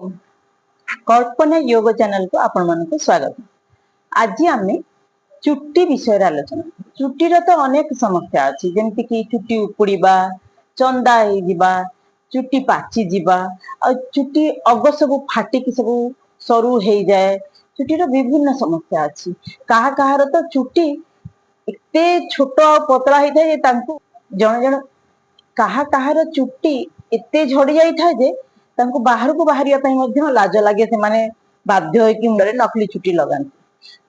कल्पना योग चैनल को आपण मान स्वागत। आज आम चुट्टी विषय आलोचना। चुट्टीर तो अनेक समस्या अच्छी जमती कि चुट्टी उपुड़ा, चंदा हो चुट्टी पाची जीवा और चुट्टी अग सब फाटिक सब सरू हो जाए। चुट्टीर विभिन्न समस्या अच्छी। कहा तो चुट्टी एते छोट पतला होता है जन जन कहार चुट्टी एते झड़ी जाए जे बाहर को बाहर लाज लगे से माने बाध्य होइकि मुंडे नकली चुट्टी लगाती।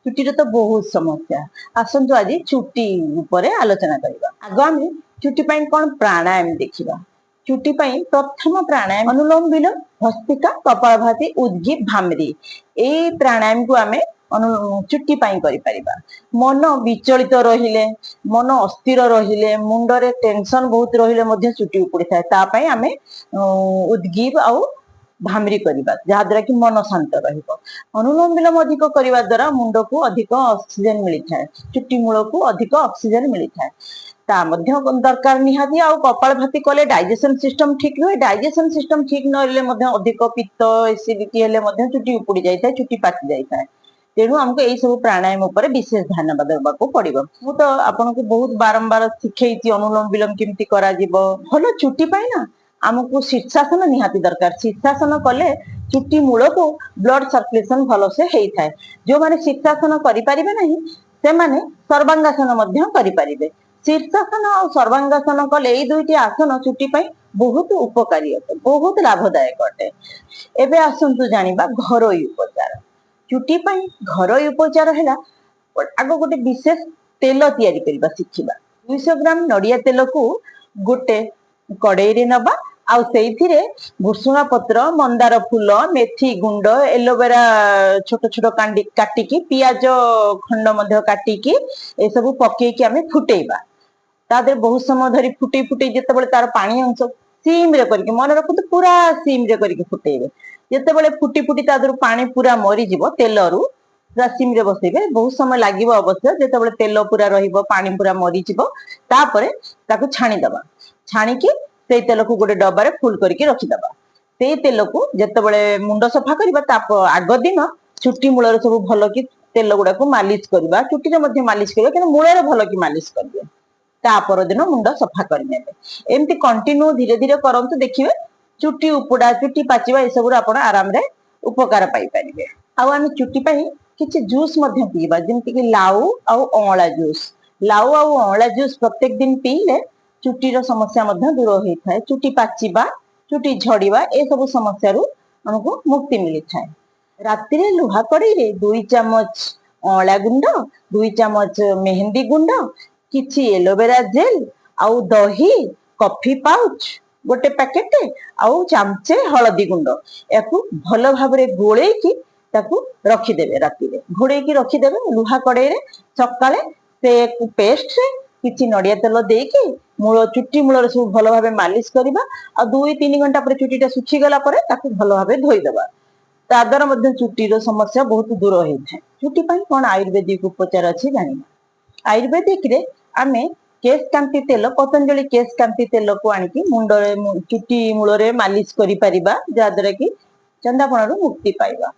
चुट्टी तो बहुत समस्या। आसतु आज चुट्टी ऊपर आलोचना करबा। आग आम चुट्टी पई कोन प्राणायाम देखिबा। चुट्टी पई प्रथम प्राणायाम अनुलोम विलोम, भस्त्रिका, कपालभाति, उद्गीत, भ्रामरी। ए प्राणायाम को आमे चुट्टी पाई करि परिबा। मन विचलित रहिले, मन अस्थिर रहिले, मुंडरे टेंशन बहुत रहिले मध्य चुट्टी उपड़ी थाए। ता पई आमे उद्गीत आउ भामरी करिबा जहा द्वारा कि मन शांत रहिबो। अनुलोम विलोम अधिक करिबा द्वारा मुंड को अधिक ऑक्सीजन मिली थाए, चुट्टी मूल को अधिक ऑक्सीजन मिली थाए। ता मध्य दरकार निहाती। आउ कपालभाति कले डाइजेशन सिस्टम ठीक रहे। डाइजेशन सिस्टम ठीक न रहले मध्य अधिक पित्त एसिडिटी हेले मध्य चुट्टी उपड़ी जाय थाए, चुट्टी पाची जाय थाए। तेणु हमको यही सब प्राणायाम उपर विशेष ध्यान देबाको पड़िबो। मु तो आपनको बहुत बारंबार शिखेइछि अनुलोम विलोम केमती करा जिवो। भलो चुट्टी पाई ना आमको शीर्षासन निहाती दरकार। शीर्षासन कले चुट्टी मूल को ब्लड सर्कुलेशन भल से हेई थाए। जो माने शीर्षासन करि परिबे नहीं से माने सर्वांगासन मध्य करि परिबे। शीर्षासन और सर्वांगासन कले एई दुईटी आसन चुट्टी पाई बहुत उपकारी अटे, बहुत लाभदायक अटे। एबे आसंतु जानिबा घरोई उपचार। चुट्टी पाई घरोई उपचार हैला आग गोटे विशेष तेल तैयारी करबा शिखिबा। 200 ग्राम नड़िया तेल को गोटे कड़ाई रे नबा आउ सेइथिरे भुसुंगा पत्र, मंदार फूल, मेथी गुंड, एलोवेरा छोट छोट काटिकी, पियाज खंड मध्य काटिकी ए सब पकेकी आमे फुटेइबा। तादे बहुत समय धरी फुटे फुटे जेतेबेले तार पानी अंश सीम रे करके मन रखु पूरा सीम रे करके फुटेइबे। जेतेबेले फुटी फुटी तादर पानी पूरा मरी जिवो तेलरू पूरा सीम रे बसेइबे। बहुत समय लागिवो अवश्य। जेतेबेले तेल पूरा रहिबो, पानी पूरा मरी जिवो, तापरे ताकू छाणी दबा। छाणी की से तेल को गोटे डब्बा रे फुल करके रखी दबा। से तेल को जेतेबेले मुंड सफा करबा ता आग दिन चुट्टी मूल रे सब भलो की तेल गुडा को मालिश करबा। चुट्टी रे मध्य मालिश करबा कि मूल रे भलो की मालिश करबे। ता पर दिन मुंड सफा कर नेबे। एमती कंटिन्यू धीरे धीरे करंतु देखिबे चुट्टी उपुड़ा, चुट्टी पाचिबा ए सब आपण आराम रे उपकार पाई परिबे। आ हम चुट्टी पाई किछि जूस मध्य पीबा जेमति कि लाउ आउ अळा जूस। लाउ आउ अळा जूस प्रत्येक दिन पीले चुट्टीर समस्या मध्य दूर होई थाए। चुट्टी पाचिबा, चुट्टी झड़ीबा ए सब समस्या रु हमको मुक्ति मिली थाए। राति रे लुहा कड़ाई रे 2 चम्मच अळा गुंड, 2 चम्मच मेहंदी गुंड, किछि एलोवेरा जेल आउ दही, कॉफी पाउच गोटे पैकेट आउ चामचे हळदी गुंड याकू भलो भाबरे गोळेई की ताकू रखी देबे। राति रे घोड़ेई की रखी देबे लुहा कड़ाई रे। सकाळे से पेस्ट रे किछि नड़िया तेल देकी मूल चुट्टी मूल रे सब भलो भाबे मालिश करबा। आ 2-3 घंटा पर चुट्टीटा सुखी गला परे ताकू भलो भाबे धोई देबा। तादर मध्य चुट्टीर समस्या बहुत दूर होई थाए। चुट्टी पई कोन आयुर्वेदिक उपचार अछि जानिबा। आयुर्वेदिक रे आमे केश कांति तेल, पतंजलि केश कांति तेल को आनिकी मुंड रे चुट्टी मूल रे मालिश करि परिबा जा द्वारा कि चंदापणारू मुक्ति पाइबा।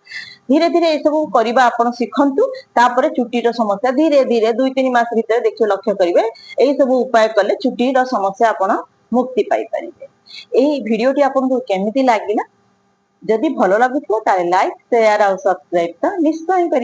धीरे धीरे ए सब करिबा आपण सिखंतु। तापरे चुट्टीर समस्या धीरे धीरे 2-3 मास भीतर देखियो लक्ष्य करिवे एई सब उपाय कले चुट्टीर समस्या आपण मुक्ति पाई परिबे। एही भिडियोटी आपनको केमिति लागिला जदि भलो लागुथो ताले लाइक, शेयर और सब्सक्राइब तो निश्चय करिवे।